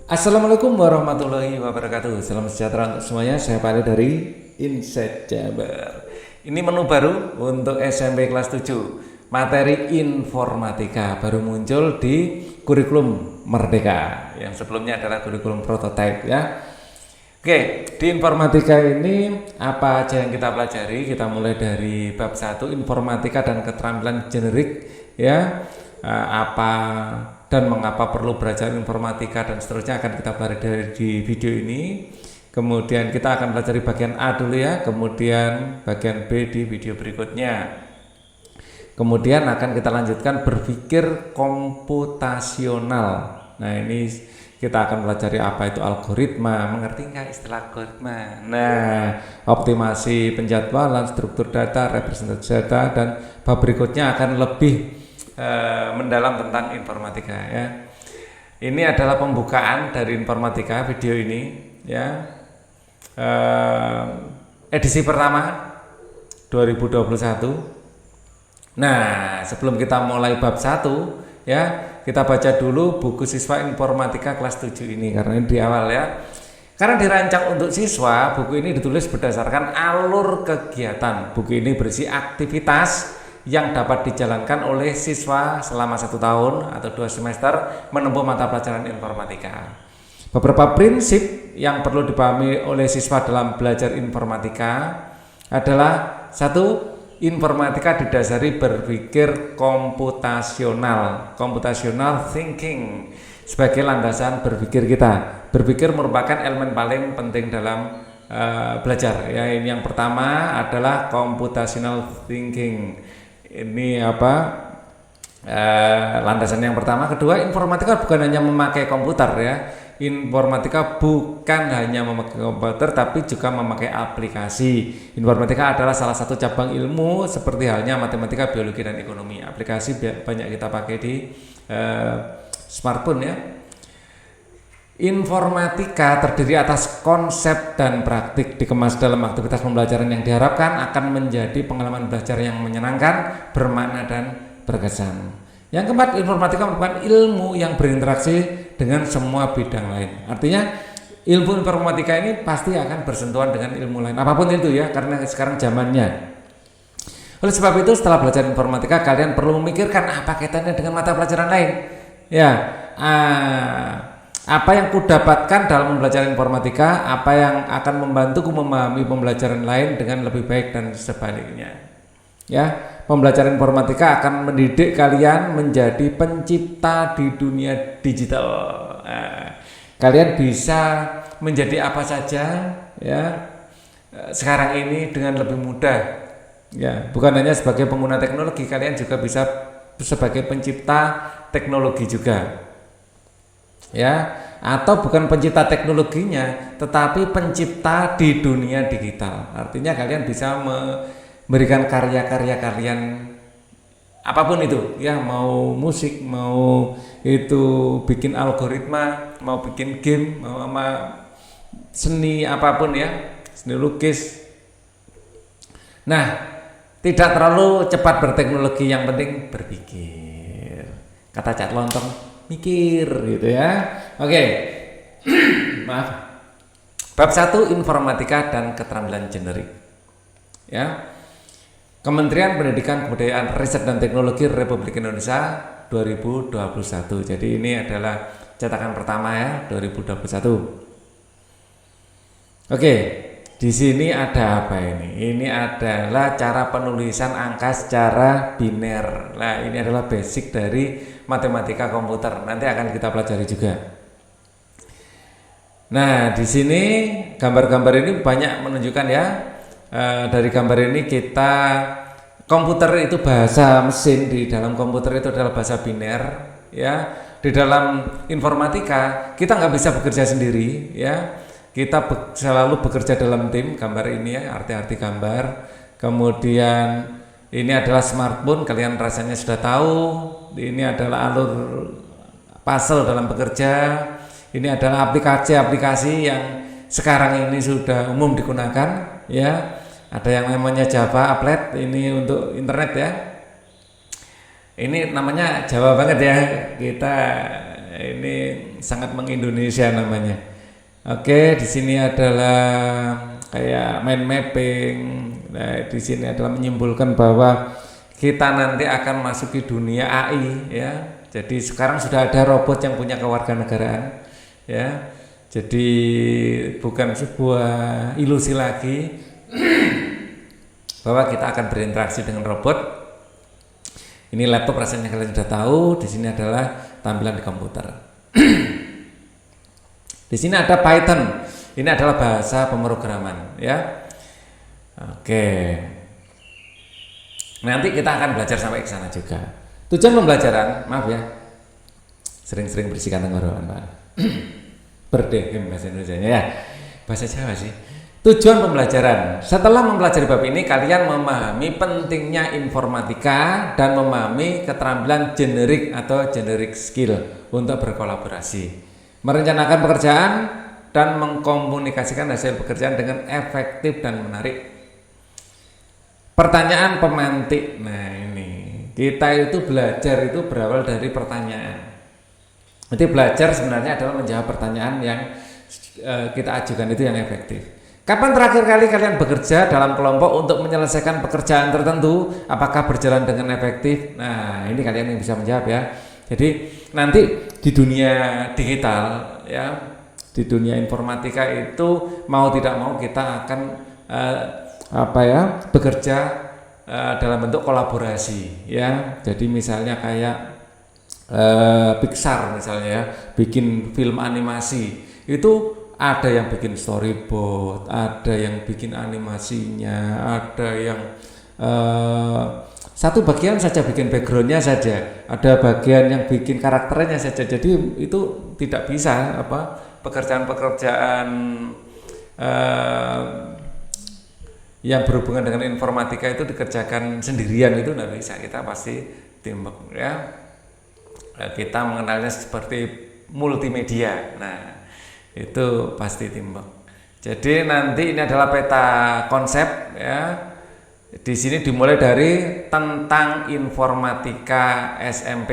Assalamualaikum warahmatullahi wabarakatuh. Salam sejahtera untuk semuanya. Saya Pak Ali dari Insight Jabar. Ini menu baru untuk SMP kelas 7. Materi informatika baru muncul di kurikulum Merdeka. Yang sebelumnya adalah kurikulum prototype ya. Oke, di informatika ini apa aja yang kita pelajari? Kita mulai dari bab 1 informatika dan keterampilan generik ya. Apa dan mengapa perlu belajar informatika dan seterusnya akan kita pelajari di video ini. Kemudian kita akan pelajari bagian A dulu ya, kemudian bagian B di video berikutnya. Kemudian akan kita lanjutkan berpikir komputasional. Nah, ini kita akan pelajari apa itu algoritma, mengerti nggak istilah algoritma? Nah, optimasi penjadwalan, struktur data, representasi data, dan bab berikutnya akan lebih mendalam tentang informatika ya. Ini adalah pembukaan dari informatika video ini ya. Edisi pertama 2021. Nah, sebelum kita mulai bab 1 ya, kita baca dulu buku siswa informatika kelas 7 ini karena ini di awal ya. Karena dirancang untuk siswa, buku ini ditulis berdasarkan alur kegiatan. Buku ini berisi aktivitas yang dapat dijalankan oleh siswa selama 1 tahun atau 2 semester menempuh mata pelajaran informatika. Beberapa prinsip yang perlu dipahami oleh siswa dalam belajar informatika adalah 1. Informatika didasari berpikir komputasional, computational thinking sebagai landasan berpikir kita. Berpikir merupakan elemen paling penting dalam belajar. Ya, ini yang pertama adalah computational thinking. Ini landasan yang pertama. Kedua, informatika bukan hanya memakai komputer ya. Informatika bukan hanya memakai komputer tapi juga memakai aplikasi. Informatika adalah salah satu cabang ilmu seperti halnya matematika, biologi, dan ekonomi. Aplikasi banyak kita pakai di smartphone ya. Informatika terdiri atas konsep dan praktik dikemas dalam aktivitas pembelajaran yang diharapkan akan menjadi pengalaman belajar yang menyenangkan, bermakna, dan berkesan. Yang keempat, informatika merupakan ilmu yang berinteraksi dengan semua bidang lain. Artinya ilmu informatika ini pasti akan bersentuhan dengan ilmu lain, apapun itu ya, karena sekarang zamannya. Oleh sebab itu, setelah belajar informatika, kalian perlu memikirkan apa kaitannya dengan mata pelajaran lain. Ya, apa yang kudapatkan dalam pembelajaran informatika, apa yang akan membantuku memahami pembelajaran lain dengan lebih baik dan sebaliknya. Ya, pembelajaran informatika akan mendidik kalian menjadi pencipta di dunia digital. Kalian bisa menjadi apa saja ya sekarang ini dengan lebih mudah. Ya, bukan hanya sebagai pengguna teknologi, kalian juga bisa sebagai pencipta teknologi juga. Ya, atau bukan pencipta teknologinya tetapi pencipta di dunia digital. Artinya kalian bisa memberikan karya-karya kalian apapun itu ya, mau musik, mau itu bikin algoritma, mau bikin game, mau seni apapun ya, seni lukis. Nah, tidak terlalu cepat berteknologi, yang penting berpikir. Kata Cak Lontong, mikir gitu ya. Oke. Maaf. Bab 1 informatika dan keterampilan generik. Ya. Kementerian Pendidikan, Kebudayaan, Riset dan Teknologi Republik Indonesia 2021. Jadi ini adalah cetakan pertama ya, 2021. Oke. Di sini ada apa ini? Ini adalah cara penulisan angka secara biner. Nah, ini adalah basic dari matematika komputer. Nanti akan kita pelajari juga. Nah, di sini gambar-gambar ini banyak menunjukkan ya. Dari gambar ini kita komputer itu bahasa mesin, di dalam komputer itu adalah bahasa biner ya. Di dalam informatika kita nggak bisa bekerja sendiri ya. Kita selalu bekerja dalam tim. Gambar ini ya, arti-arti gambar. Kemudian ini adalah smartphone, kalian rasanya sudah tahu. Ini adalah alur puzzle dalam bekerja. Ini adalah aplikasi-aplikasi yang sekarang ini sudah umum digunakan ya. Ada yang namanya Java Applet, ini untuk internet ya. Ini namanya Jawa banget ya. Kita ini sangat mengindonesia namanya. Oke, di sini adalah kayak mind mapping. Nah, di sini adalah menyimpulkan bahwa kita nanti akan masuki dunia AI ya. Jadi sekarang sudah ada robot yang punya kewarganegaraan ya. Jadi bukan sebuah ilusi lagi bahwa kita akan berinteraksi dengan robot. Ini laptop rasanya kalian sudah tahu. Di sini adalah tampilan di komputer. Di sini ada Python. Ini adalah bahasa pemrograman ya. Oke. Nanti kita akan belajar sampai ke sana juga. Tujuan pembelajaran, maaf ya. Sering-sering bersihkan tenggorokan, Pak. Berdehim bahasa Indonesia ya. Bahasa Jawa sih. Tujuan pembelajaran. Setelah mempelajari bab ini, kalian memahami pentingnya informatika dan memahami keterampilan generik atau generic skill untuk berkolaborasi, merencanakan pekerjaan dan mengkomunikasikan hasil pekerjaan dengan efektif dan menarik. Pertanyaan pemantik. Nah, ini kita itu belajar itu berawal dari pertanyaan. Jadi belajar sebenarnya adalah menjawab pertanyaan yang kita ajukan itu yang efektif. Kapan terakhir kali kalian bekerja dalam kelompok untuk menyelesaikan pekerjaan tertentu? Apakah berjalan dengan efektif? Nah, ini kalian yang bisa menjawab ya. Jadi nanti di dunia digital ya, di dunia informatika itu mau tidak mau kita akan bekerja dalam bentuk kolaborasi ya. Jadi misalnya kayak Pixar misalnya ya, bikin film animasi itu ada yang bikin storyboard, ada yang bikin animasinya, ada yang satu bagian saja bikin backgroundnya saja, ada bagian yang bikin karakternya saja. Jadi itu tidak bisa pekerjaan-pekerjaan yang berhubungan dengan informatika itu dikerjakan sendirian, itu tidak bisa. Kita pasti teamwork ya. Kita mengenalnya seperti multimedia. Nah, itu pasti teamwork. Jadi nanti ini adalah peta konsep ya. Di sini dimulai dari tentang informatika SMP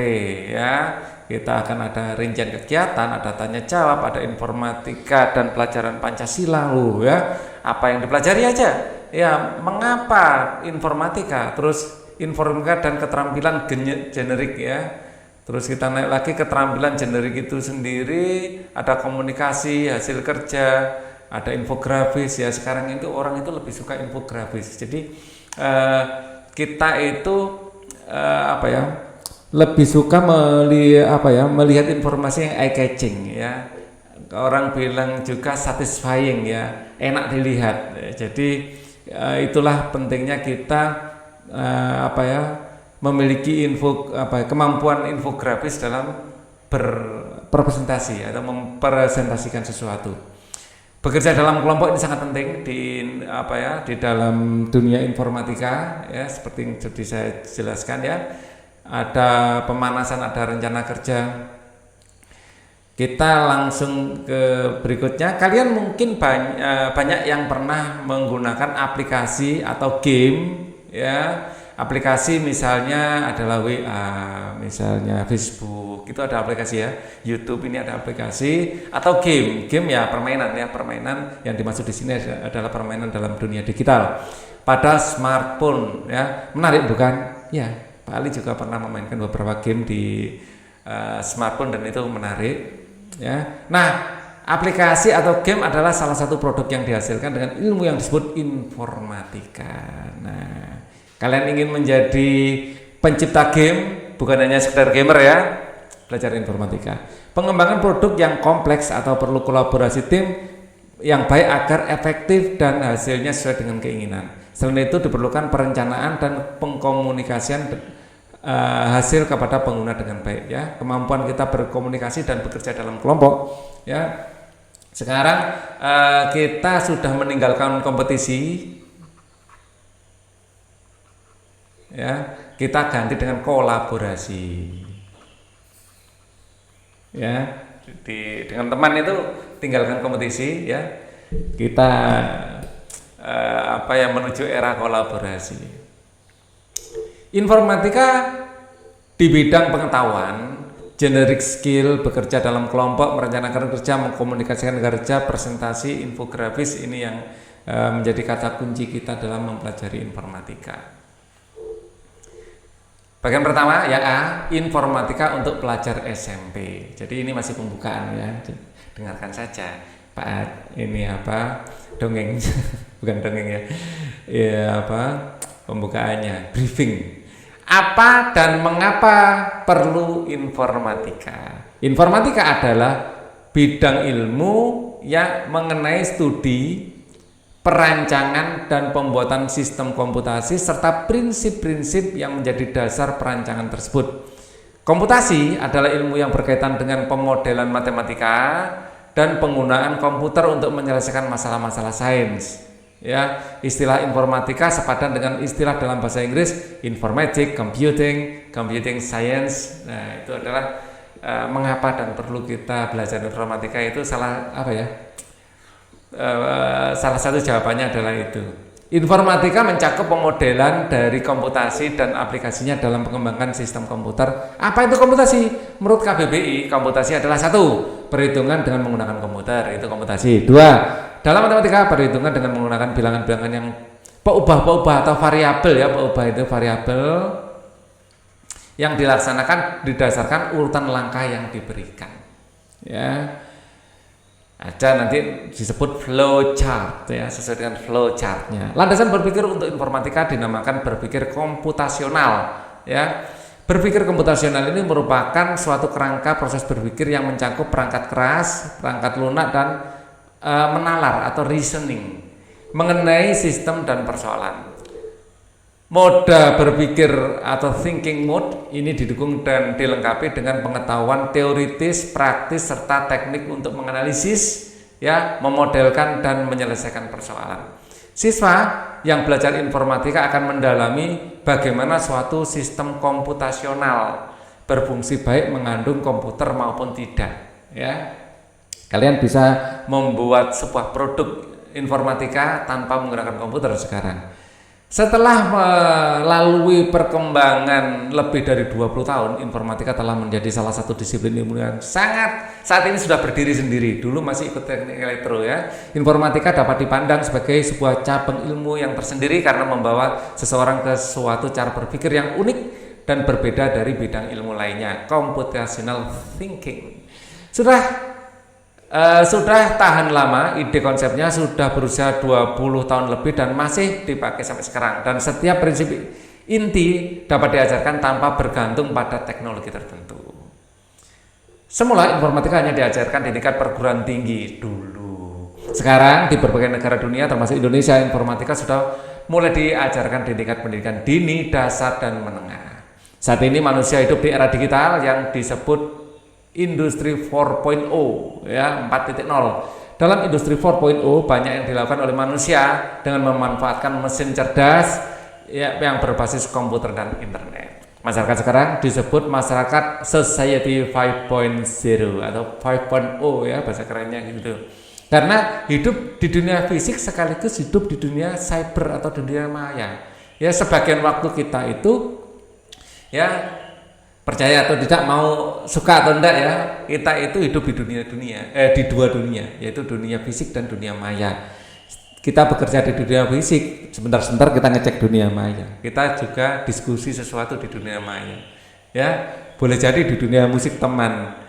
ya. Kita akan ada rincian kegiatan, ada tanya jawab, ada informatika dan pelajaran Pancasila ya. Apa yang dipelajari aja? Ya, mengapa informatika? Terus informatika dan keterampilan generik ya. Terus kita naik lagi keterampilan generik itu sendiri, ada komunikasi, hasil kerja, ada infografis ya. Sekarang itu orang itu lebih suka infografis. Jadi kita itu lebih suka melihat informasi yang eye catching ya. Orang bilang juga satisfying ya, enak dilihat. Jadi itulah pentingnya kita memiliki kemampuan infografis dalam berpresentasi atau mempresentasikan sesuatu. Bekerja dalam kelompok ini sangat penting di dalam dunia informatika ya, seperti yang sudah saya jelaskan ya. Ada pemanasan, ada rencana kerja. Kita langsung ke berikutnya. Kalian mungkin banyak yang pernah menggunakan aplikasi atau game ya. Aplikasi misalnya adalah WA, misalnya Facebook, itu ada aplikasi ya. YouTube ini ada aplikasi, atau game ya permainan yang dimaksud di sini adalah permainan dalam dunia digital pada smartphone ya. Menarik bukan? Ya, Pak Ali juga pernah memainkan beberapa game di smartphone dan itu menarik ya. Nah, aplikasi atau game adalah salah satu produk yang dihasilkan dengan ilmu yang disebut informatika. Nah, kalian ingin menjadi pencipta game, bukan hanya sekedar gamer ya, belajar informatika. Pengembangan produk yang kompleks atau perlu kolaborasi tim yang baik agar efektif dan hasilnya sesuai dengan keinginan. Selain itu diperlukan perencanaan dan pengkomunikasian hasil kepada pengguna dengan baik ya. Kemampuan kita berkomunikasi dan bekerja dalam kelompok ya. Sekarang kita sudah meninggalkan kompetisi ya, kita ganti dengan kolaborasi ya. Dengan teman itu tinggalkan kompetisi ya, kita menuju era kolaborasi. Informatika di bidang pengetahuan generic skill, bekerja dalam kelompok, merencanakan kerja, mengkomunikasikan kerja, presentasi, infografis, ini yang menjadi kata kunci kita dalam mempelajari informatika. Bagian pertama ya A, informatika untuk pelajar SMP. Jadi ini masih pembukaan ya, dengarkan saja Pak. Ini apa, dongeng bukan dongeng ya, ya apa, pembukaannya, briefing. Apa dan mengapa perlu informatika? Informatika adalah bidang ilmu yang mengenai studi, perancangan dan pembuatan sistem komputasi serta prinsip-prinsip yang menjadi dasar perancangan tersebut. Komputasi adalah ilmu yang berkaitan dengan pemodelan matematika dan penggunaan komputer untuk menyelesaikan masalah-masalah sains. Ya, istilah informatika sepadan dengan istilah dalam bahasa Inggris informatics, computing science. Nah, itu adalah mengapa dan perlu kita belajar informatika. Itu salah satu jawabannya adalah itu. Informatika mencakup pemodelan dari komputasi dan aplikasinya dalam pengembangan sistem komputer. Apa itu komputasi? Menurut KBBI, komputasi adalah 1. Perhitungan dengan menggunakan komputer, itu komputasi. 2. Dalam matematika, perhitungan dengan menggunakan bilangan-bilangan yang peubah atau variabel ya. Peubah itu variabel yang dilaksanakan didasarkan urutan langkah yang diberikan. Ya. Ada nanti disebut flow chart ya, sesuai dengan flow chartnya. Landasan berpikir untuk informatika dinamakan berpikir komputasional ya. Berpikir komputasional ini merupakan suatu kerangka proses berpikir yang mencakup perangkat keras, perangkat lunak dan menalar atau reasoning mengenai sistem dan persoalan. Moda berpikir atau thinking mode ini didukung dan dilengkapi dengan pengetahuan teoritis, praktis serta teknik untuk menganalisis, ya, memodelkan dan menyelesaikan persoalan. Siswa yang belajar informatika akan mendalami bagaimana suatu sistem komputasional berfungsi baik mengandung komputer maupun tidak, ya. Kalian bisa membuat sebuah produk informatika tanpa menggunakan komputer sekarang. Setelah melalui perkembangan lebih dari 20 tahun, informatika telah menjadi salah satu disiplin ilmu yang saat ini sudah berdiri sendiri. Dulu masih ikut teknik elektro ya. Informatika dapat dipandang sebagai sebuah cabang ilmu yang tersendiri karena membawa seseorang ke suatu cara berpikir yang unik dan berbeda dari bidang ilmu lainnya, computational thinking. Sudah tahan lama, ide konsepnya sudah berusia 20 tahun lebih dan masih dipakai sampai sekarang. Dan setiap prinsip inti dapat diajarkan tanpa bergantung pada teknologi tertentu. Semula informatika hanya diajarkan di tingkat perguruan tinggi dulu. Sekarang di berbagai negara dunia termasuk Indonesia, informatika sudah mulai diajarkan di tingkat pendidikan dini, dasar dan menengah. Saat ini manusia hidup di era digital yang disebut Industri 4.0 ya, 4.0. Dalam industri 4.0 banyak yang dilakukan oleh manusia dengan memanfaatkan mesin cerdas ya, yang berbasis komputer dan internet. Masyarakat sekarang disebut masyarakat society 5.0 atau 5.0 ya, bahasa kerennya gitu. Karena hidup di dunia fisik sekaligus hidup di dunia cyber atau dunia maya. Ya, sebagian waktu kita itu ya, percaya atau tidak, mau suka atau enggak ya, kita itu hidup di di dua dunia, yaitu dunia fisik dan dunia maya. Kita bekerja di dunia fisik, sebentar-sebentar kita ngecek dunia maya. Kita juga diskusi sesuatu di dunia maya. Ya, boleh jadi di dunia musik teman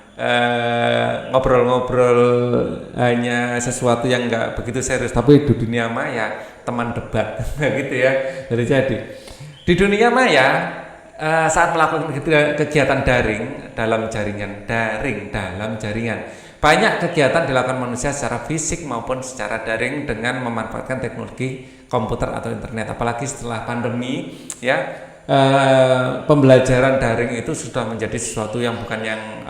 ngobrol-ngobrol hanya sesuatu yang enggak begitu serius, tapi di dunia maya teman debat gitu ya. Jadi di dunia maya saat melakukan kegiatan daring dalam jaringan, banyak kegiatan dilakukan manusia secara fisik maupun secara daring dengan memanfaatkan teknologi komputer atau internet. Apalagi setelah pandemi ya, pembelajaran daring itu sudah menjadi sesuatu yang bukan yang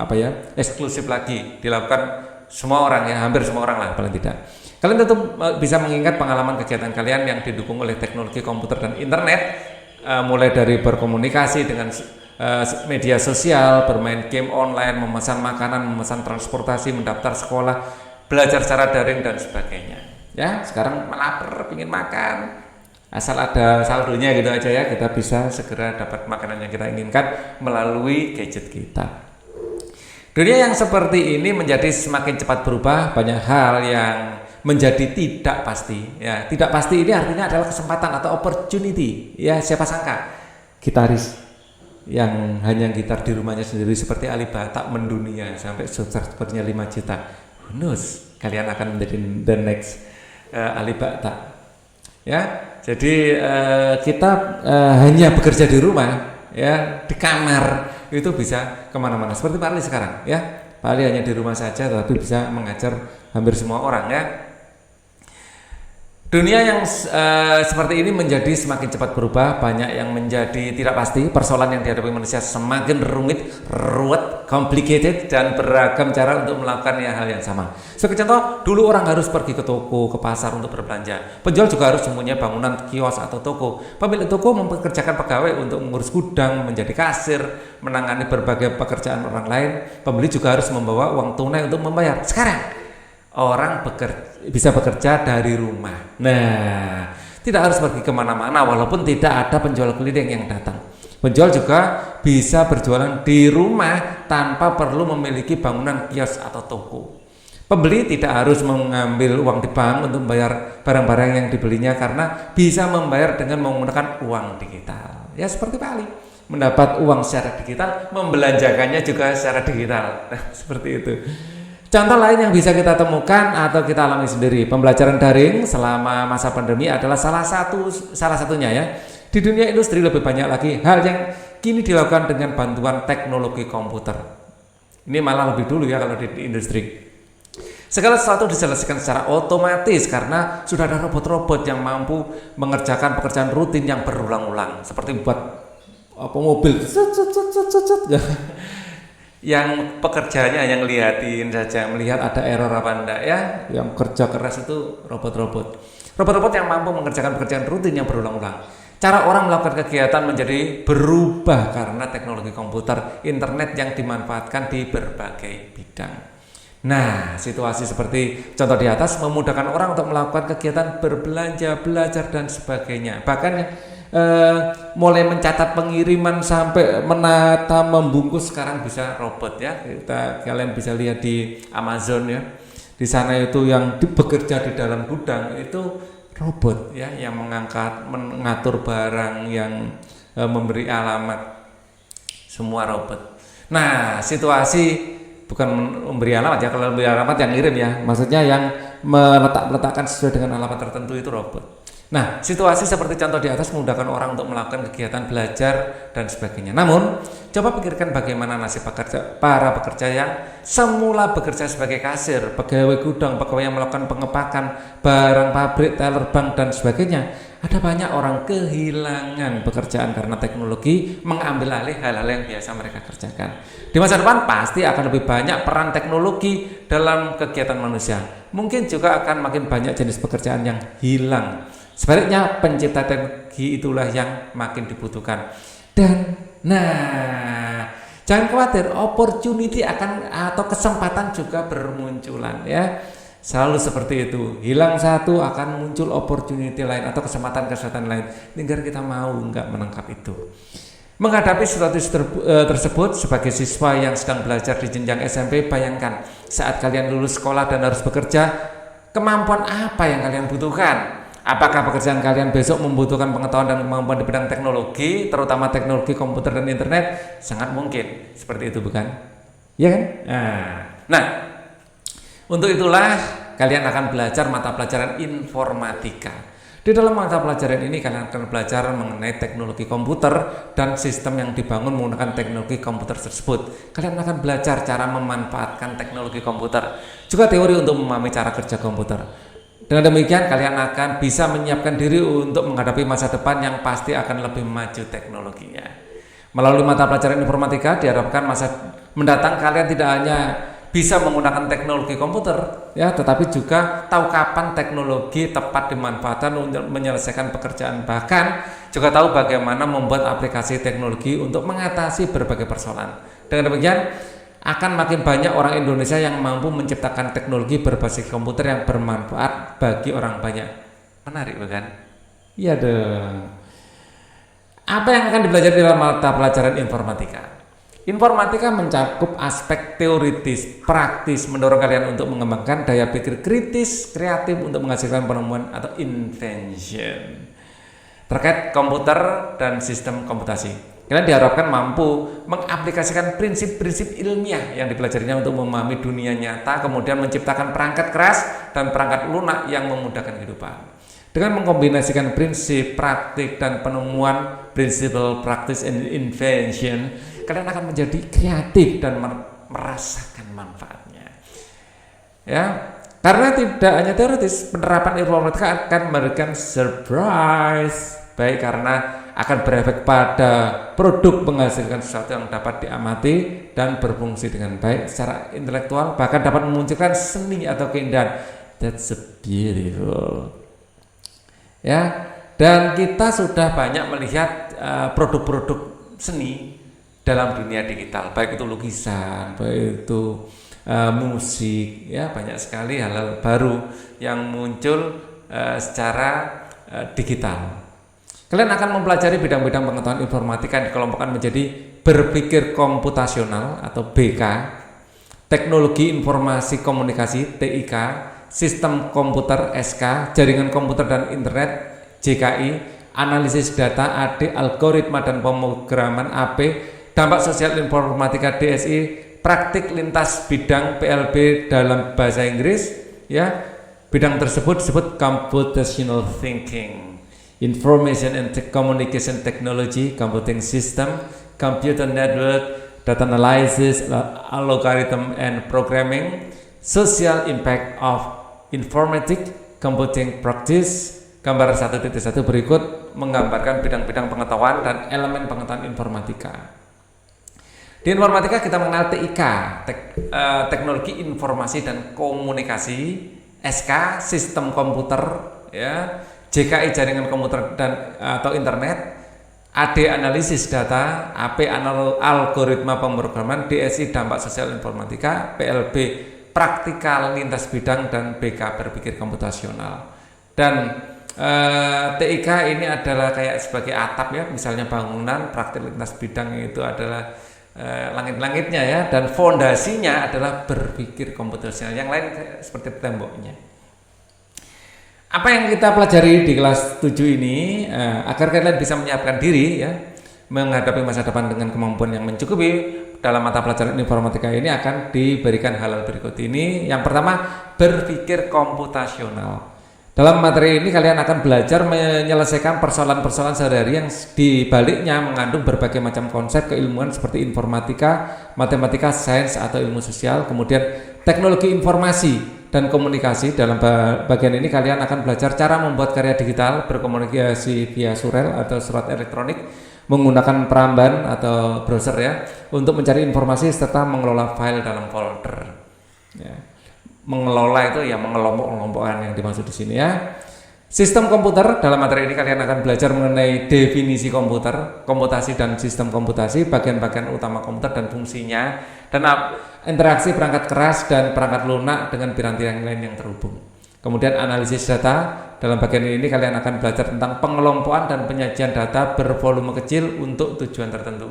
eksklusif lagi, dilakukan semua orang ya, hampir semua orang lah paling tidak. Kalian tentu bisa mengingat pengalaman kegiatan kalian yang didukung oleh teknologi komputer dan internet. Mulai dari berkomunikasi dengan media sosial, bermain game online, memesan makanan, memesan transportasi, mendaftar sekolah, belajar secara daring dan sebagainya. Ya, sekarang lapar, ingin makan, asal ada saldonya gitu aja ya, kita bisa segera dapat makanan yang kita inginkan melalui gadget kita. Dunia yang seperti ini menjadi semakin cepat berubah, banyak hal yang menjadi tidak pasti. Ya, tidak pasti ini artinya adalah kesempatan atau opportunity. Ya, siapa sangka gitaris yang hanya gitar di rumahnya sendiri seperti Ali Batak mendunia sampai subscribernya 5 juta. Who knows, kalian akan menjadi the next Ali Batak. Ya, jadi kita hanya bekerja di rumah, ya, di kamar itu bisa kemana-mana. Seperti Pak Ali sekarang, ya, Pak Ali hanya di rumah saja, tapi bisa mengajar hampir semua orang, ya. Dunia yang seperti ini menjadi semakin cepat berubah, banyak yang menjadi tidak pasti, persoalan yang dihadapi manusia semakin rumit, ruwet, complicated, dan beragam cara untuk melakukan hal yang sama. Sebagai contoh, dulu orang harus pergi ke toko, ke pasar untuk berbelanja. Penjual juga harus mempunyai bangunan kios atau toko. Pemilik toko mempekerjakan pegawai untuk mengurus gudang, menjadi kasir, menangani berbagai pekerjaan orang lain. Pembeli juga harus membawa uang tunai untuk membayar. Sekarang orang bisa bekerja dari rumah. Nah, tidak harus pergi kemana-mana walaupun tidak ada penjual keliling yang datang. Penjual juga bisa berjualan di rumah tanpa perlu memiliki bangunan kios atau toko. Pembeli tidak harus mengambil uang di bank untuk membayar barang-barang yang dibelinya karena bisa membayar dengan menggunakan uang digital. Ya, seperti Pak Ali, mendapat uang secara digital, membelanjakannya juga secara digital. Nah, seperti itu. Contoh lain yang bisa kita temukan atau kita alami sendiri, pembelajaran daring selama masa pandemi adalah salah satunya, ya. Di dunia industri lebih banyak lagi hal yang kini dilakukan dengan bantuan teknologi komputer. Ini malah lebih dulu, ya, kalau di industri. Segala sesuatu diselesaikan secara otomatis karena sudah ada robot-robot yang mampu mengerjakan pekerjaan rutin yang berulang-ulang, seperti membuat mobil. Yang pekerjaannya hanya ngeliatin saja, melihat ada error apa enggak, ya. Yang kerja keras itu robot-robot yang mampu mengerjakan pekerjaan rutin yang berulang-ulang. Cara orang melakukan kegiatan menjadi berubah karena teknologi komputer, internet yang dimanfaatkan di berbagai bidang. Nah, situasi seperti contoh di atas memudahkan orang untuk melakukan kegiatan berbelanja, belajar, dan sebagainya. Bahkan mulai mencatat pengiriman sampai menata, membungkus sekarang bisa robot, ya. Kalian bisa lihat di Amazon, ya. Di sana itu yang bekerja di dalam gudang itu robot, ya, yang mengatur barang, yang memberi alamat, semua robot. Nah, situasi bukan memberi alamat, ya. Kalau memberi alamat yang ngirim, ya, maksudnya yang meletakkan sesuai dengan alamat tertentu itu robot. Nah, situasi seperti contoh di atas memudahkan orang untuk melakukan kegiatan belajar dan sebagainya. Namun, coba pikirkan bagaimana nasib para pekerja yang semula bekerja sebagai kasir, pegawai gudang, pegawai yang melakukan pengepakan barang pabrik, teller bank, dan sebagainya. Ada banyak orang kehilangan pekerjaan karena teknologi mengambil alih hal-hal yang biasa mereka kerjakan. Di masa depan pasti akan lebih banyak peran teknologi dalam kegiatan manusia. Mungkin juga akan makin banyak jenis pekerjaan yang hilang. Sebaliknya, pencipta teknologi itulah yang makin dibutuhkan. Dan jangan khawatir, opportunity atau kesempatan juga bermunculan, ya. Selalu seperti itu. Hilang satu akan muncul opportunity lain atau kesempatan lain. Tinggal kita mau nggak menangkap itu. Menghadapi situasi tersebut sebagai siswa yang sedang belajar di jenjang SMP, bayangkan saat kalian lulus sekolah dan harus bekerja, kemampuan apa yang kalian butuhkan? Apakah pekerjaan kalian besok membutuhkan pengetahuan dan kemampuan di bidang teknologi, terutama teknologi komputer dan internet? Sangat mungkin seperti itu, bukan? Ya kan? Nah, untuk itulah kalian akan belajar mata pelajaran informatika. Di dalam mata pelajaran ini kalian akan belajar mengenai teknologi komputer dan sistem yang dibangun menggunakan teknologi komputer tersebut. Kalian akan belajar cara memanfaatkan teknologi komputer, juga teori untuk memahami cara kerja komputer. Dengan demikian kalian akan bisa menyiapkan diri untuk menghadapi masa depan yang pasti akan lebih maju teknologinya. Melalui mata pelajaran informatika diharapkan masa mendatang kalian tidak hanya bisa menggunakan teknologi komputer, ya, tetapi juga tahu kapan teknologi tepat dimanfaatkan untuk menyelesaikan pekerjaan, bahkan juga tahu bagaimana membuat aplikasi teknologi untuk mengatasi berbagai persoalan. Dengan demikian akan makin banyak orang Indonesia yang mampu menciptakan teknologi berbasis komputer yang bermanfaat bagi orang banyak. Menarik, bukan? Iya dong. Apa yang akan dipelajari dalam mata pelajaran informatika? Informatika mencakup aspek teoritis, praktis, mendorong kalian untuk mengembangkan daya pikir kritis, kreatif untuk menghasilkan penemuan atau invention terkait komputer dan sistem komputasi. Kalian diharapkan mampu mengaplikasikan prinsip-prinsip ilmiah yang dipelajarinya untuk memahami dunia nyata, kemudian menciptakan perangkat keras dan perangkat lunak yang memudahkan kehidupan. Dengan mengkombinasikan prinsip, praktik, dan penemuan principle, practice, and invention, kalian akan menjadi kreatif dan merasakan manfaatnya. Ya, karena tidak hanya teoritis, penerapan informatika akan memberikan surprise, baik karena akan berefek pada produk menghasilkan sesuatu yang dapat diamati dan berfungsi dengan baik secara intelektual, bahkan dapat memunculkan seni atau keindahan. That's so beautiful. Ya, dan kita sudah banyak melihat produk-produk seni dalam dunia digital, baik itu lukisan, baik itu musik, ya banyak sekali hal-hal baru yang muncul secara digital. Kalian akan mempelajari bidang-bidang pengetahuan informatika yang dikelompokkan menjadi berpikir komputasional atau BK, teknologi informasi komunikasi TIK, sistem komputer SK, jaringan komputer dan internet JKI, analisis data AD, algoritma dan pemrograman AP, dampak sosial informatika DSI, praktik lintas bidang PLB dalam bahasa Inggris, ya. Bidang tersebut disebut computational thinking, information and communication technology, computing system, computer network, data analysis, algorithm and programming, social impact of informatic computing practice. Gambar 1.1 berikut menggambarkan bidang-bidang pengetahuan dan elemen pengetahuan informatika. Di informatika kita mengenal TIK, teknologi informasi dan komunikasi, SK, sistem komputer, ya, JKI, jaringan komputer dan atau internet, AD, analisis data, AP, algoritma pemrograman, DSI, dampak sosial informatika, PLB, praktikal lintas bidang, dan BK, berpikir komputasional. Dan TIK ini adalah kayak sebagai atap, ya, misalnya bangunan, praktik lintas bidang itu adalah langit-langitnya, ya, dan fondasinya adalah berpikir komputasional. Yang lain seperti temboknya. Apa yang kita pelajari di kelas 7 ini agar kalian bisa menyiapkan diri, ya, menghadapi masa depan dengan kemampuan yang mencukupi dalam mata pelajaran informatika ini akan diberikan hal-hal berikut ini. Yang pertama, berpikir komputasional. Dalam materi ini kalian akan belajar menyelesaikan persoalan-persoalan sehari-hari yang dibaliknya mengandung berbagai macam konsep keilmuan seperti informatika, matematika, sains atau ilmu sosial, kemudian teknologi informasi dan komunikasi. Dalam bagian ini kalian akan belajar cara membuat karya digital, berkomunikasi via surel atau surat elektronik, menggunakan peramban atau browser, ya, untuk mencari informasi serta mengelola file dalam folder. Ya. Mengelola itu ya mengelompok-kelompokkan yang dimaksud di sini, ya. Sistem komputer, dalam materi ini kalian akan belajar mengenai definisi komputer, komputasi dan sistem komputasi, bagian-bagian utama komputer dan fungsinya, dan interaksi perangkat keras dan perangkat lunak dengan piranti yang lain yang terhubung. Kemudian analisis data, dalam bagian ini kalian akan belajar tentang pengelompokan dan penyajian data bervolume kecil untuk tujuan tertentu,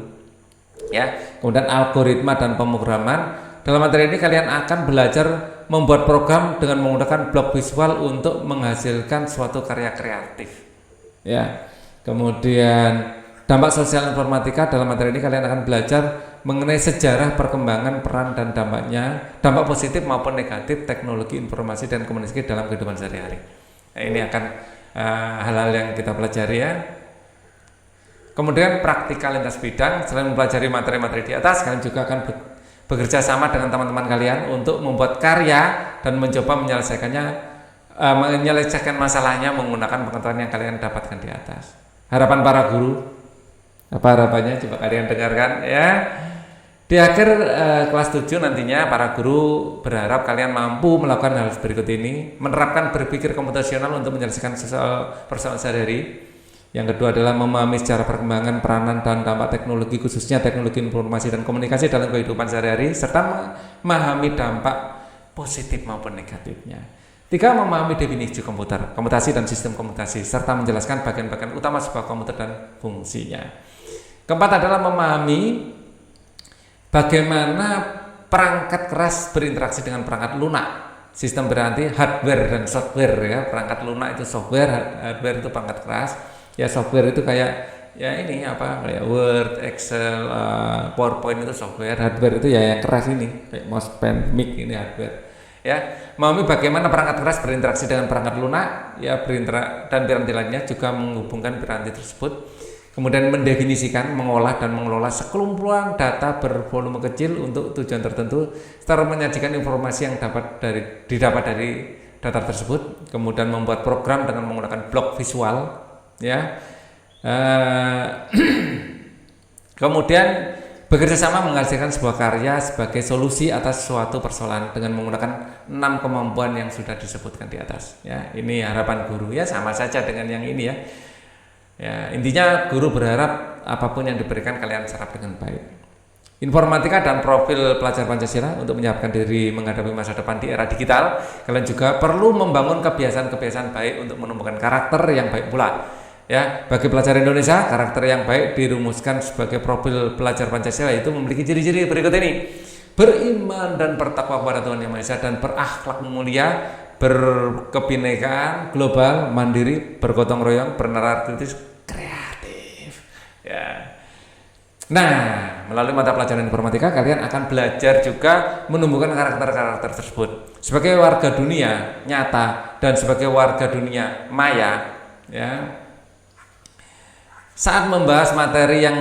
ya. Kemudian algoritma dan pemrograman. Dalam materi ini kalian akan belajar membuat program dengan menggunakan blok visual untuk menghasilkan suatu karya kreatif, ya. Kemudian dampak sosial informatika, dalam materi ini kalian akan belajar mengenai sejarah perkembangan peran dan dampaknya, dampak positif maupun negatif teknologi informasi dan komunikasi dalam kehidupan sehari-hari. Nah, ini akan hal-hal yang kita pelajari, ya. Kemudian praktikal lintas bidang. Selain mempelajari materi-materi di atas, kalian juga akan bekerja sama dengan teman-teman kalian untuk membuat karya dan mencoba menyelesaikan masalahnya menggunakan pengetahuan yang kalian dapatkan di atas. Harapan para guru, apa harapannya? Coba kalian dengarkan, ya. Di akhir kelas 7 nantinya para guru berharap kalian mampu melakukan hal berikut ini, menerapkan berpikir komputasional untuk menyelesaikan persoalan sehari-hari. Yang kedua adalah memahami secara perkembangan, peranan dan dampak teknologi, khususnya teknologi informasi dan komunikasi dalam kehidupan sehari-hari, serta memahami dampak positif maupun negatifnya. 3. Memahami definisi komputer, komputasi dan sistem komputasi, serta menjelaskan bagian-bagian utama sebuah komputer dan fungsinya. 4 adalah memahami bagaimana perangkat keras berinteraksi dengan perangkat lunak. Sistem berarti hardware dan software ya. Perangkat lunak itu software, hardware itu perangkat keras. Ya software itu kayak ya ini apa kayak Word, Excel, PowerPoint itu software. Hardware itu ya yang keras ini kayak mousepad, mic ini hardware. Ya, memahami bagaimana perangkat keras berinteraksi dengan perangkat lunak ya dan piranti lainnya, juga menghubungkan piranti tersebut. Kemudian mendefinisikan, mengolah dan mengelola sekelumpulan data bervolume kecil untuk tujuan tertentu, serta menyajikan informasi yang didapat dari data tersebut. Kemudian membuat program dengan menggunakan blok visual, ya. Kemudian bekerja sama menghasilkan sebuah karya sebagai solusi atas suatu persoalan dengan menggunakan 6 kemampuan yang sudah disebutkan di atas. Ya, ini harapan guru ya, sama saja dengan yang ini ya. Ya, intinya guru berharap apapun yang diberikan kalian serap dengan baik. Informatika dan profil pelajar Pancasila untuk menyiapkan diri menghadapi masa depan di era digital. Kalian juga perlu membangun kebiasaan-kebiasaan baik untuk menumbuhkan karakter yang baik pula. Ya, bagi pelajar Indonesia, karakter yang baik dirumuskan sebagai profil pelajar Pancasila itu memiliki ciri-ciri berikut ini: beriman dan bertakwa kepada Tuhan Yang Maha Esa dan berakhlak mulia, berkebinekaan global, mandiri, bergotong royong, bernalar kritis, kreatif. Ya. Nah, melalui mata pelajaran informatika kalian akan belajar juga menumbuhkan karakter-karakter tersebut sebagai warga dunia nyata dan sebagai warga dunia maya. Ya. Saat membahas materi yang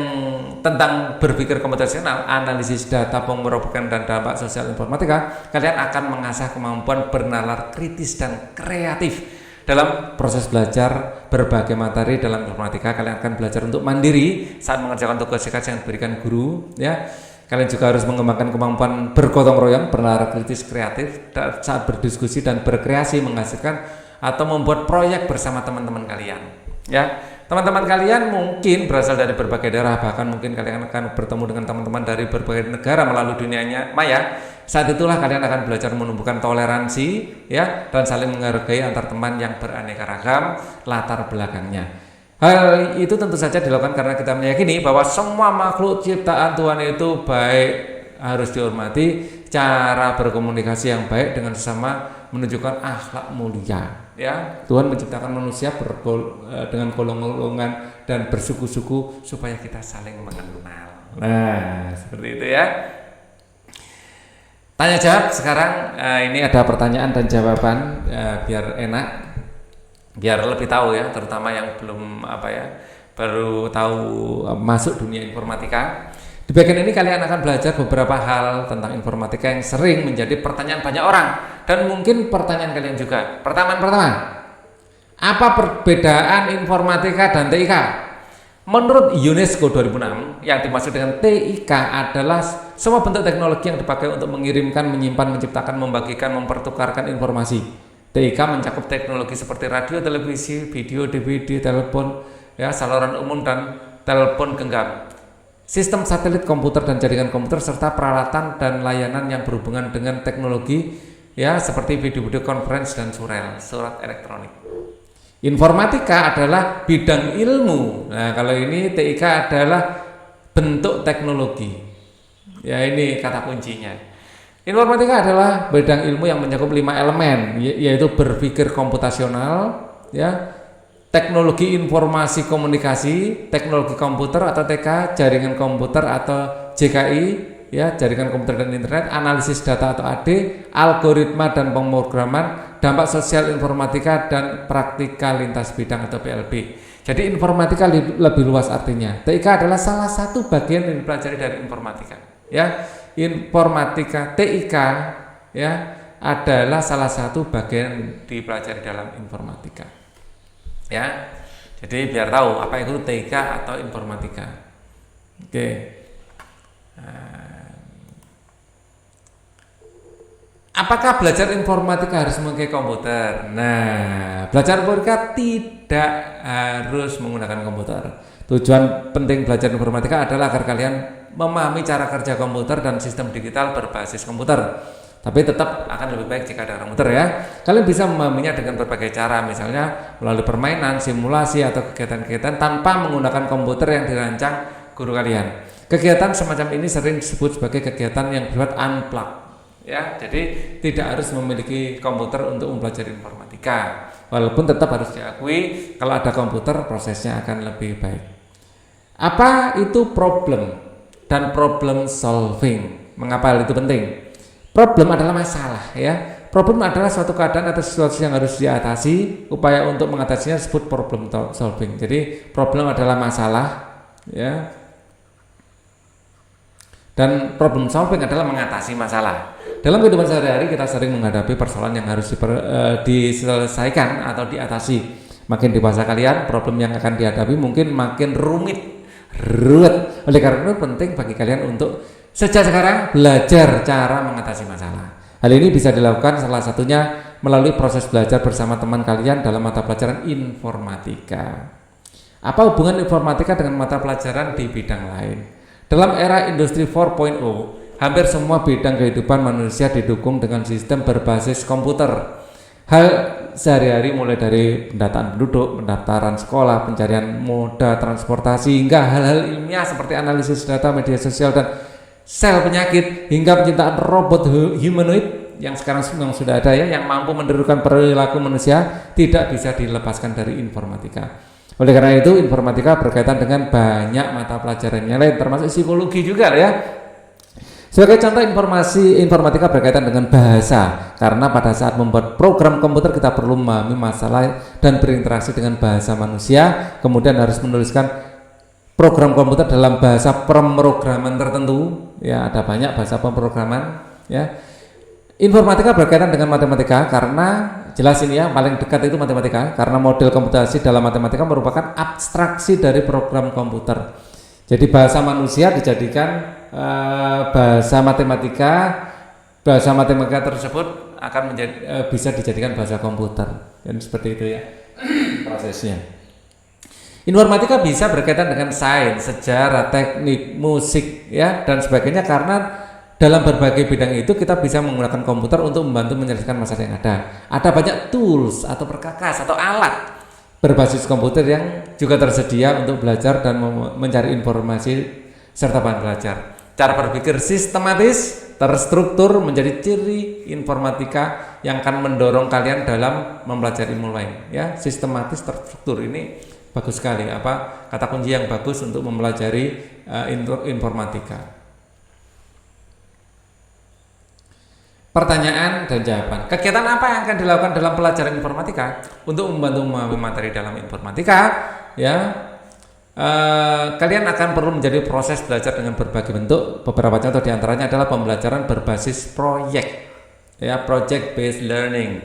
tentang berpikir komputasional, analisis data, pengerobokan dan dampak sosial informatika, kalian akan mengasah kemampuan bernalar kritis dan kreatif. Dalam proses belajar berbagai materi dalam informatika, kalian akan belajar untuk mandiri saat mengerjakan tugas-tugas yang diberikan guru. Ya, kalian juga harus mengembangkan kemampuan bergotong royong, bernalar kritis, kreatif saat berdiskusi dan berkreasi, menghasilkan atau membuat proyek bersama teman-teman kalian. Ya. Teman-teman kalian mungkin berasal dari berbagai daerah, bahkan mungkin kalian akan bertemu dengan teman-teman dari berbagai negara melalui dunianya maya. Saat itulah kalian akan belajar menumbuhkan toleransi ya, dan saling menghargai antar teman yang beraneka ragam latar belakangnya. Hal itu tentu saja dilakukan karena kita meyakini bahwa semua makhluk ciptaan Tuhan itu baik, harus dihormati. Cara berkomunikasi yang baik dengan sesama menunjukkan akhlak mulia. Ya, Tuhan menciptakan manusia dengan golongan dan bersuku-suku supaya kita saling mengenal. Nah, seperti itu ya. Tanya jawab sekarang. Ini ada pertanyaan dan jawaban biar enak, biar lebih tahu ya, terutama yang belum baru tahu masuk dunia informatika. Di bagian ini kalian akan belajar beberapa hal tentang informatika yang sering menjadi pertanyaan banyak orang dan mungkin pertanyaan kalian juga. Pertama, apa perbedaan informatika dan TIK? Menurut UNESCO 2006, yang dimaksud dengan TIK adalah semua bentuk teknologi yang dipakai untuk mengirimkan, menyimpan, menciptakan, membagikan, mempertukarkan informasi. TIK mencakup teknologi seperti radio, televisi, video, DVD, telepon, ya, saluran umum dan telepon genggam, sistem satelit, komputer dan jaringan komputer, serta peralatan dan layanan yang berhubungan dengan teknologi ya, seperti video-video conference dan surat elektronik. Informatika adalah bidang ilmu. Nah, kalau ini TIK adalah bentuk teknologi. Ya, ini kata kuncinya. Informatika adalah bidang ilmu yang mencakup 5 elemen, yaitu berpikir komputasional, ya, teknologi informasi komunikasi, teknologi komputer atau TK, jaringan komputer atau JKI, ya, jaringan komputer dan internet, analisis data atau AD, algoritma dan pemrograman, dampak sosial informatika dan praktika lintas bidang atau PLB. Jadi informatika lebih luas artinya. TIK adalah salah satu bagian yang dipelajari dari informatika. Ya, informatika TIK ya adalah salah satu bagian yang dipelajari dalam informatika. Ya, jadi biar tahu apa itu TIK atau informatika. Oke. Apakah belajar informatika harus memakai komputer? Nah, belajar informatika tidak harus menggunakan komputer. Tujuan penting belajar informatika adalah agar kalian memahami cara kerja komputer dan sistem digital berbasis komputer. Tapi tetap akan lebih baik jika ada komputer ya. Kalian bisa memahaminya dengan berbagai cara, misalnya melalui permainan, simulasi atau kegiatan-kegiatan tanpa menggunakan komputer yang dirancang guru kalian. Kegiatan semacam ini sering disebut sebagai kegiatan yang bersifat unplug, ya. Jadi tidak harus memiliki komputer untuk mempelajari informatika. Walaupun tetap harus diakui kalau ada komputer prosesnya akan lebih baik. Apa itu problem dan problem solving? Mengapa hal itu penting? Problem adalah masalah, ya. Problem adalah suatu keadaan atau sesuatu yang harus diatasi. Upaya untuk mengatasinya disebut problem solving. Jadi problem adalah masalah, ya. Dan problem solving adalah mengatasi masalah. Dalam kehidupan sehari-hari kita sering menghadapi persoalan yang harus diselesaikan atau diatasi. Makin dewasa kalian, problem yang akan dihadapi mungkin makin ruwet. Oleh karena itu penting bagi kalian untuk sejak sekarang belajar cara mengatasi masalah. Hal ini bisa dilakukan salah satunya melalui proses belajar bersama teman kalian dalam mata pelajaran informatika. Apa hubungan informatika dengan mata pelajaran di bidang lain? Dalam era industri 4.0, hampir semua bidang kehidupan manusia didukung dengan sistem berbasis komputer. Hal sehari-hari mulai dari pendataan penduduk, pendaftaran sekolah, pencarian moda transportasi, hingga hal-hal ilmiah seperti analisis data media sosial dan sel penyakit, hingga penciptaan robot humanoid yang sekarang sudah ada, ya, yang mampu menirukan perilaku manusia, tidak bisa dilepaskan dari informatika. Oleh karena itu informatika berkaitan dengan banyak mata pelajaran yang lain termasuk psikologi juga, ya. Sebagai contoh, informatika berkaitan dengan bahasa, karena pada saat membuat program komputer kita perlu memahami masalah dan berinteraksi dengan bahasa manusia, kemudian harus menuliskan program komputer dalam bahasa pemrograman tertentu, ya, ada banyak bahasa pemrograman, ya. Informatika berkaitan dengan matematika karena jelas ini, ya, paling dekat itu matematika karena model komputasi dalam matematika merupakan abstraksi dari program komputer. Jadi bahasa manusia dijadikan bahasa matematika tersebut akan bisa dijadikan bahasa komputer, dan seperti itu, ya, prosesnya. Informatika bisa berkaitan dengan sains, sejarah, teknik, musik, ya, dan sebagainya karena dalam berbagai bidang itu kita bisa menggunakan komputer untuk membantu menyelesaikan masalah yang ada. Ada banyak tools atau perkakas atau alat berbasis komputer yang juga tersedia untuk belajar dan mencari informasi serta bahan belajar. Cara berpikir sistematis, terstruktur menjadi ciri informatika yang akan mendorong kalian dalam mempelajari ilmu lain, ya. Sistematis, terstruktur ini bagus sekali, kata kunci yang bagus untuk mempelajari informatika. Pertanyaan dan jawaban. Kegiatan apa yang akan dilakukan dalam pelajaran informatika untuk membantu memahami materi dalam informatika, ya? Kalian akan perlu menjadi proses belajar dengan berbagai bentuk. Beberapa contoh diantaranya adalah pembelajaran berbasis proyek, ya, project based learning,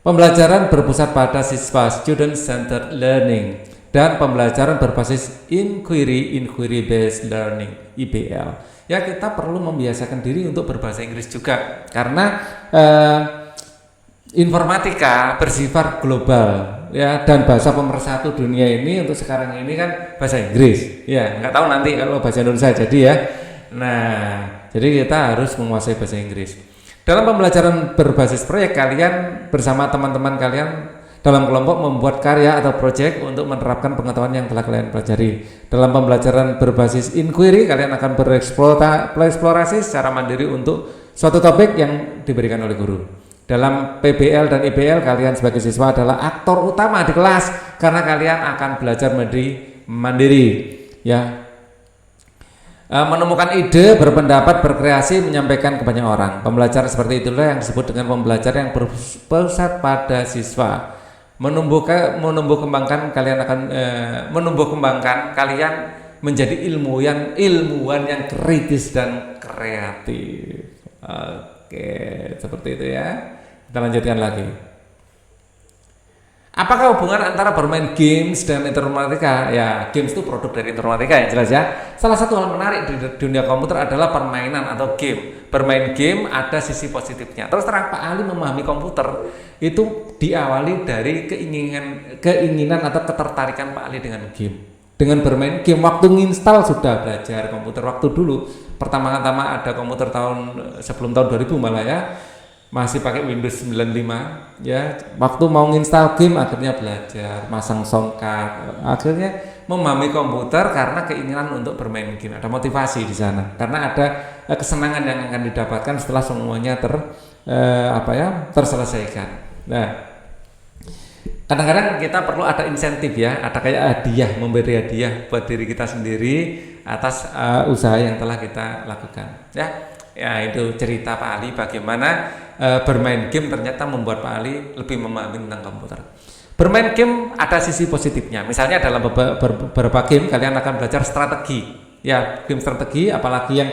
pembelajaran berpusat pada siswa, student centered learning, dan pembelajaran berbasis inquiry based learning, IBL. Ya, kita perlu membiasakan diri untuk berbahasa Inggris juga karena informatika bersifat global, ya, dan bahasa pemersatu dunia ini untuk sekarang ini kan bahasa Inggris, ya. Nggak tahu nanti kalau bahasa Indonesia jadi, ya. Nah, jadi kita harus menguasai bahasa Inggris. Dalam pembelajaran berbasis proyek, kalian bersama teman-teman kalian dalam kelompok membuat karya atau proyek untuk menerapkan pengetahuan yang telah kalian pelajari. Dalam pembelajaran berbasis inquiry, kalian akan bereksplorasi secara mandiri untuk suatu topik yang diberikan oleh guru. Dalam PBL dan IBL, kalian sebagai siswa adalah aktor utama di kelas karena kalian akan belajar mandiri, ya. Menemukan ide, berpendapat, berkreasi, menyampaikan ke banyak orang. Pembelajaran seperti itulah yang disebut dengan pembelajaran yang berpusat pada siswa. Menumbuh kembangkan kalian menjadi ilmuwan yang kritis dan kreatif. Oke, seperti itu, ya. Kita lanjutkan lagi. Apakah hubungan antara bermain games dan informatika? Ya, games itu produk dari informatika, yang jelas, ya. Salah satu hal menarik di dunia komputer adalah permainan atau game. Bermain game ada sisi positifnya. Terus terang, Pak Ali memahami komputer itu diawali dari keinginan atau ketertarikan Pak Ali dengan game. Dengan bermain game, waktu nginstal sudah belajar komputer. Waktu dulu pertama-tama ada komputer sebelum tahun 2000 malah, ya, masih pakai Windows 95, ya. Waktu mau nginstal game akhirnya belajar masang songkat, akhirnya memahami komputer karena keinginan untuk bermain game, ada motivasi di sana karena ada kesenangan yang akan didapatkan setelah semuanya terselesaikan. Nah, kadang-kadang kita perlu ada insentif ya, ada kayak hadiah, memberi hadiah buat diri kita sendiri atas usaha yang telah kita lakukan. Ya itu cerita Pak Ali bagaimana bermain game ternyata membuat Pak Ali lebih memahami tentang komputer. Bermain game ada sisi positifnya. Misalnya dalam beberapa game kalian akan belajar strategi. Ya, game strategi apalagi yang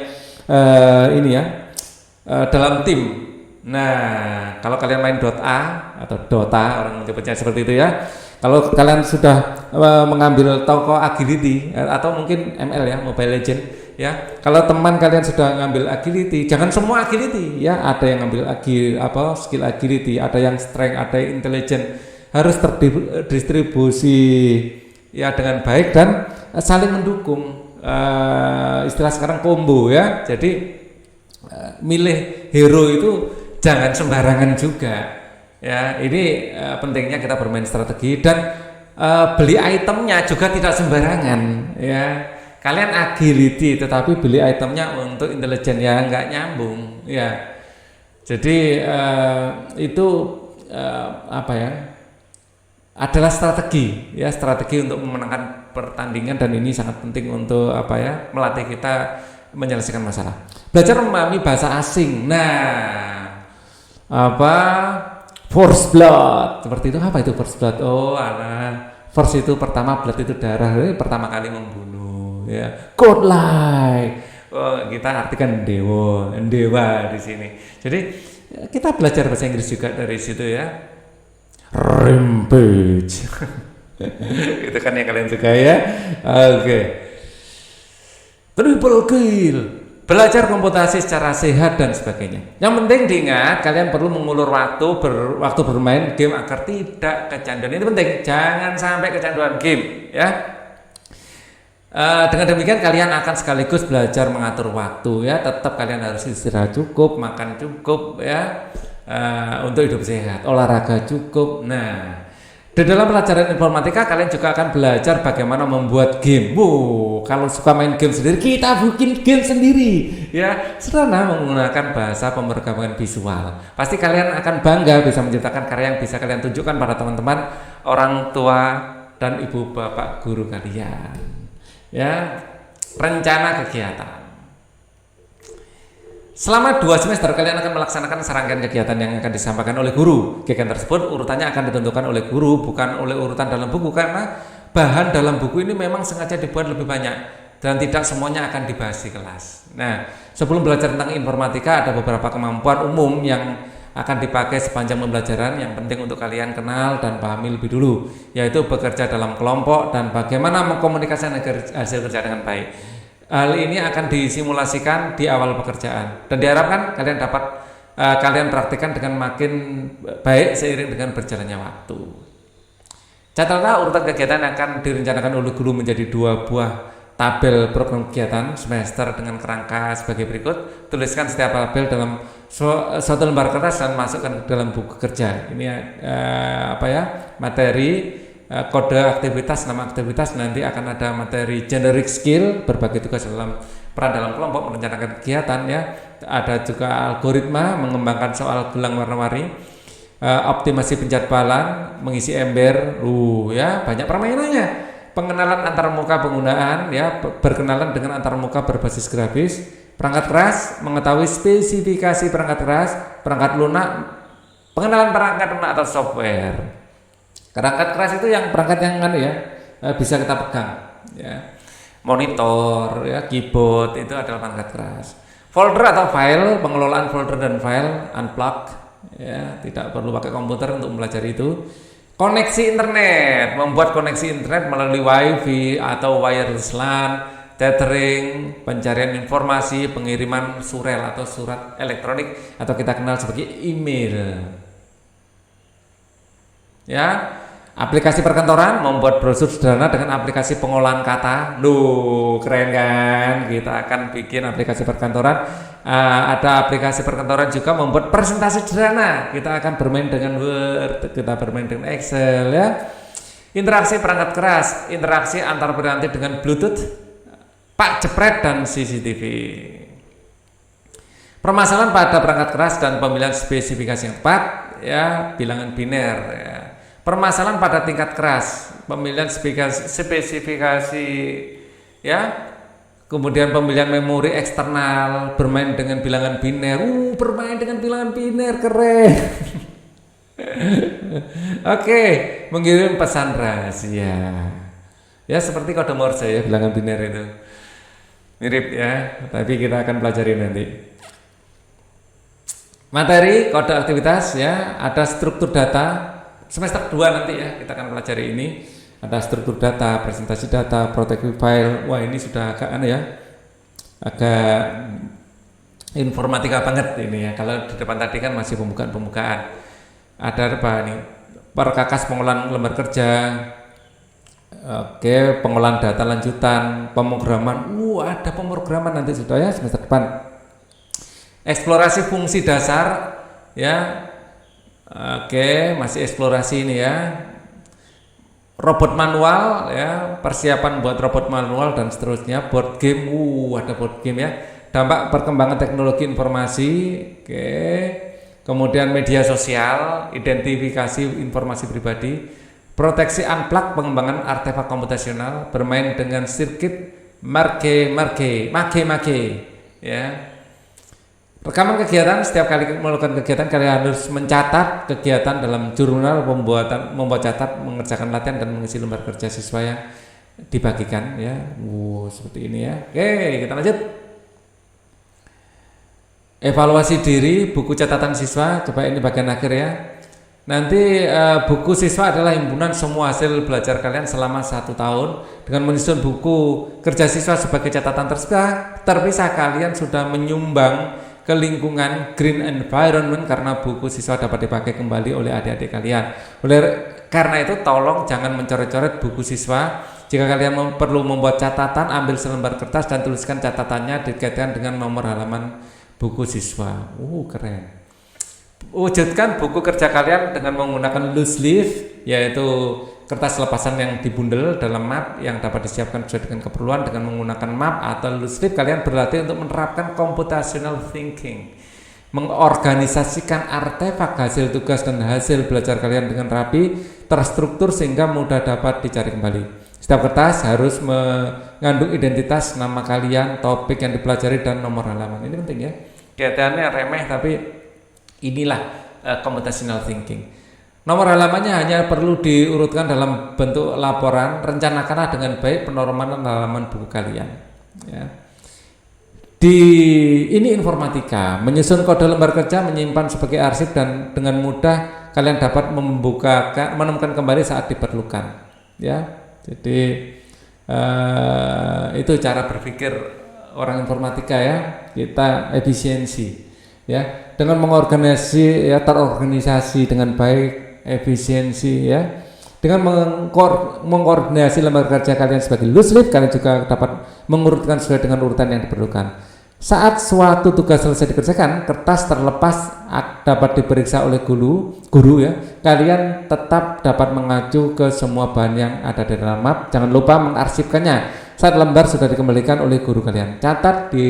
dalam tim. Nah, kalau kalian main .A atau Dota, orang menyebutnya seperti itu ya. Kalau kalian sudah mengambil tokoh agility atau mungkin ML ya, Mobile Legend ya. Kalau teman kalian sudah ngambil agility, jangan semua agility ya. Ada yang ngambil skill agility, ada yang strength, ada yang intelligence. Harus terdistribusi ya dengan baik dan saling mendukung. Istilah sekarang combo ya. Jadi milih hero itu jangan sembarangan juga. Ya, ini pentingnya kita bermain strategi dan beli itemnya juga tidak sembarangan. Ya, kalian agility tetapi beli itemnya untuk intelijen ya nggak nyambung. Ya, jadi itu adalah strategi ya, strategi untuk memenangkan pertandingan dan ini sangat penting untuk melatih kita menyelesaikan masalah. Belajar memahami bahasa asing. Nah, First blood seperti itu. Apa itu first blood? First itu pertama, blood itu darah, pertama kali membunuh ya. Godlike, kita artikan dewa di sini. Jadi kita belajar bahasa Inggris juga dari situ ya. Rampage itu kan yang kalian suka ya. Oke. Triple kill, belajar komputasi secara sehat dan sebagainya. Yang penting diingat, kalian perlu mengulur waktu bermain game agar tidak kecanduan. Ini penting, jangan sampai kecanduan game ya. Dengan demikian kalian akan sekaligus belajar mengatur waktu ya. Tetap kalian harus istirahat cukup, makan cukup ya, untuk hidup sehat, olahraga cukup. Nah, di dalam pelajaran informatika kalian juga akan belajar bagaimana membuat game. Kalau suka main game sendiri, kita bikin game sendiri ya. Sederhana menggunakan bahasa pemrograman visual. Pasti kalian akan bangga bisa menciptakan karya yang bisa kalian tunjukkan pada teman-teman, orang tua dan ibu bapak guru kalian. Ya, rencana kegiatan. Selama 2 semester kalian akan melaksanakan serangkaian kegiatan yang akan disampaikan oleh guru. Kegiatan tersebut urutannya akan ditentukan oleh guru, bukan oleh urutan dalam buku, karena bahan dalam buku ini memang sengaja dibuat lebih banyak dan tidak semuanya akan dibahas di kelas. Nah, sebelum belajar tentang informatika ada beberapa kemampuan umum yang akan dipakai sepanjang pembelajaran yang penting untuk kalian kenal dan pahami lebih dulu, yaitu bekerja dalam kelompok dan bagaimana mengkomunikasikan hasil kerja dengan baik. Hal ini akan disimulasikan di awal pekerjaan dan diharapkan kalian praktikkan dengan makin baik seiring dengan berjalannya waktu. Catatlah urutan kegiatan yang akan direncanakan oleh guru menjadi 2 buah tabel program kegiatan semester dengan kerangka sebagai berikut. Tuliskan setiap tabel dalam suatu lembar kertas dan masukkan ke dalam buku kerja. Ini materi, kode aktivitas, nama aktivitas, nanti akan ada materi generic skill, berbagi tugas dalam peran dalam kelompok, merencanakan kegiatan ya. Ada juga algoritma, mengembangkan soal gelang warna-warni, optimasi penjadwalan, mengisi ember, ya banyak permainannya. Pengenalan antarmuka penggunaan ya, berkenalan dengan antarmuka berbasis grafis, perangkat keras, mengetahui spesifikasi perangkat keras, perangkat lunak, pengenalan perangkat lunak atau software. Perangkat keras itu yang perangkat yang bisa kita pegang ya. Monitor ya, keyboard itu adalah perangkat keras. Folder atau file, pengelolaan folder dan file, unplug ya, tidak perlu pakai komputer untuk mempelajari itu. Koneksi internet, membuat koneksi internet melalui wifi atau wireless LAN, tethering, pencarian informasi, pengiriman surel atau surat elektronik atau kita kenal sebagai email. Ya, aplikasi perkantoran, membuat brosur sederhana dengan aplikasi pengolahan kata. Keren kan? Kita akan bikin aplikasi perkantoran. Ada aplikasi perkantoran juga membuat presentasi sederhana. Kita akan bermain dengan Word, kita bermain dengan Excel ya. Interaksi perangkat keras, interaksi antar piranti dengan Bluetooth, pak jepret dan CCTV. Permasalahan pada perangkat keras dan pemilihan spesifikasi yang tepat, ya, bilangan biner. Ya. Permasalahan pada tingkat keras, pemilihan spesifikasi, ya, kemudian pemilihan memori eksternal, bermain dengan bilangan biner. Bermain dengan bilangan biner, keren. Oke, mengirim pesan rahasia. Ya, seperti kode Morse ya, bilangan biner itu. Mirip ya, tapi kita akan pelajari nanti. Materi kode aktivitas ya, ada struktur data. Semester 2 nanti ya, kita akan pelajari ini. Ada struktur data, presentasi data, protected file. Wah, ini sudah agak agak informatika banget ini ya. Kalau di depan tadi kan masih pembukaan. Ada apa nih? Perkakas pengolahan lembar kerja. Oke, pengolahan data lanjutan, pemrograman. Ada pemrograman nanti sudah ya semester depan. Eksplorasi fungsi dasar ya. Oke, masih eksplorasi ini ya. Robot manual ya, persiapan buat robot manual dan seterusnya. Board game, ada board game ya. Dampak perkembangan teknologi informasi. Oke. Kemudian media sosial, identifikasi informasi pribadi. Proteksi unplug, pengembangan artefak komputasional, bermain dengan sirkuit marke ya. Rekaman kegiatan, setiap kali melakukan kegiatan kalian harus mencatat kegiatan dalam jurnal, membuat catat, mengerjakan latihan dan mengisi lembar kerja siswa yang dibagikan ya. Seperti ini ya. Oke, kita lanjut. Evaluasi diri, buku catatan siswa, coba ini bagian akhir ya. Nanti buku siswa adalah himpunan semua hasil belajar kalian selama 1 tahun. Dengan menyusun buku kerja siswa sebagai catatan terpisah kalian sudah menyumbang ke lingkungan green environment karena buku siswa dapat dipakai kembali oleh adik-adik kalian. Karena itu tolong jangan mencoret-coret buku siswa. Jika kalian perlu membuat catatan, ambil selembar kertas dan tuliskan catatannya dikaitkan dengan nomor halaman buku siswa. Keren. Wujudkan buku kerja kalian dengan menggunakan loose leaf, yaitu kertas lepasan yang dibundel dalam map yang dapat disiapkan sesuai dengan keperluan. Dengan menggunakan map atau loose leaf, kalian berlatih untuk menerapkan computational thinking, mengorganisasikan artefak hasil tugas dan hasil belajar kalian dengan rapi, terstruktur sehingga mudah dapat dicari kembali. Setiap kertas harus mengandung identitas nama kalian, topik yang dipelajari, dan nomor halaman. Ini penting ya. Kelihatannya remeh tapi inilah computational thinking. Nomor halamannya hanya perlu diurutkan dalam bentuk laporan. Rencanakanlah dengan baik penormalan halaman buku kalian. Ya. Ini informatika, menyusun kode lembar kerja, menyimpan sebagai arsip, dan dengan mudah kalian dapat menemukan kembali saat diperlukan. Ya, jadi itu cara berpikir orang informatika ya. Kita efisiensi, ya, dengan mengorganisasi ya, terorganisasi dengan baik. Efisiensi ya, dengan mengkoordinasi lembar kerja kalian sebagai loose leaf, kalian juga dapat mengurutkan sesuai dengan urutan yang diperlukan. Saat suatu tugas selesai dikerjakan, kertas terlepas dapat diperiksa oleh guru ya. Kalian tetap dapat mengacu ke semua bahan yang ada di dalam map. Jangan lupa mengarsipkannya saat lembar sudah dikembalikan oleh guru kalian. Catat di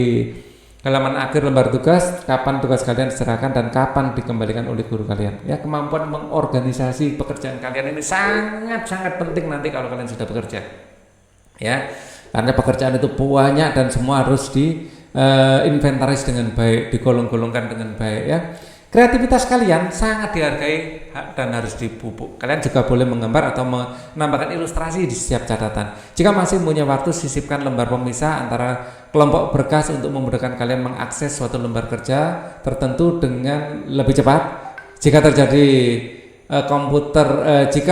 halaman akhir lembar tugas kapan tugas kalian diserahkan dan kapan dikembalikan oleh guru kalian. Ya, kemampuan mengorganisasi pekerjaan kalian ini sangat penting nanti kalau kalian sudah bekerja. Ya, karena pekerjaan itu banyak dan semua harus inventaris dengan baik, digolong-golongkan dengan baik ya. Kreativitas kalian sangat dihargai dan harus dipupuk. Kalian juga boleh menggambar atau menambahkan ilustrasi di setiap catatan. Jika masih punya waktu, sisipkan lembar pemisah antara kelompok berkas untuk memudahkan kalian mengakses suatu lembar kerja tertentu dengan lebih cepat. Jika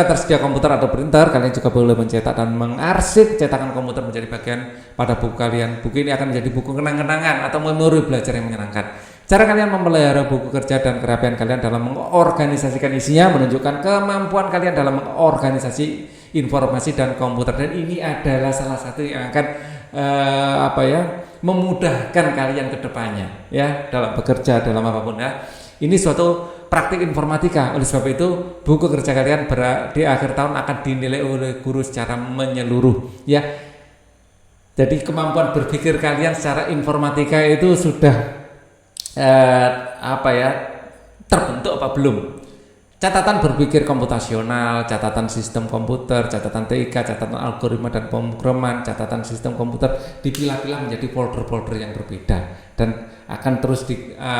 tersedia komputer atau printer, kalian juga boleh mencetak dan mengarsip cetakan komputer menjadi bagian pada buku kalian. Buku ini akan menjadi buku kenang-kenangan atau memori belajar yang menyenangkan. Cara kalian memelihara buku kerja dan kerapian kalian dalam mengorganisasikan isinya menunjukkan kemampuan kalian dalam mengorganisasi informasi dan komputer, dan ini adalah salah satu yang akan memudahkan kalian ke depannya ya, dalam bekerja, dalam apapun ya. Ini suatu praktik informatika. Oleh sebab itu, buku kerja kalian di akhir tahun akan dinilai oleh guru secara menyeluruh, ya. Jadi kemampuan berpikir kalian secara informatika itu sudah terbentuk apa belum? Catatan berpikir komputasional, catatan sistem komputer, catatan TIK, catatan algoritma dan pemrograman, catatan sistem komputer dipilah-pilah menjadi folder-folder yang berbeda dan akan terus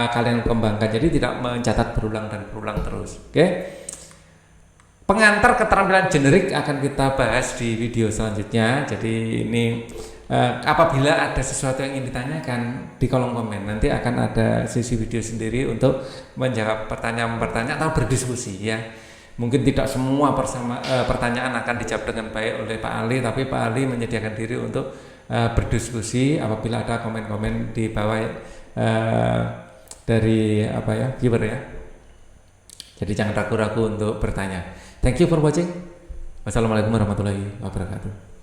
kalian kembangkan. Jadi tidak mencatat berulang dan berulang terus. Oke? Pengantar keterampilan generik akan kita bahas di video selanjutnya. Jadi ini apabila ada sesuatu yang ingin ditanyakan di kolom komen, nanti akan ada sesi video sendiri untuk menjawab pertanyaan-pertanyaan atau berdiskusi, ya. Mungkin tidak semua pertanyaan akan dijawab dengan baik oleh Pak Ali, tapi Pak Ali menyediakan diri untuk berdiskusi apabila ada komen-komen di bawah dari viewer, ya. Jadi jangan ragu-ragu untuk bertanya. Thank you for watching. Wassalamualaikum warahmatullahi wabarakatuh.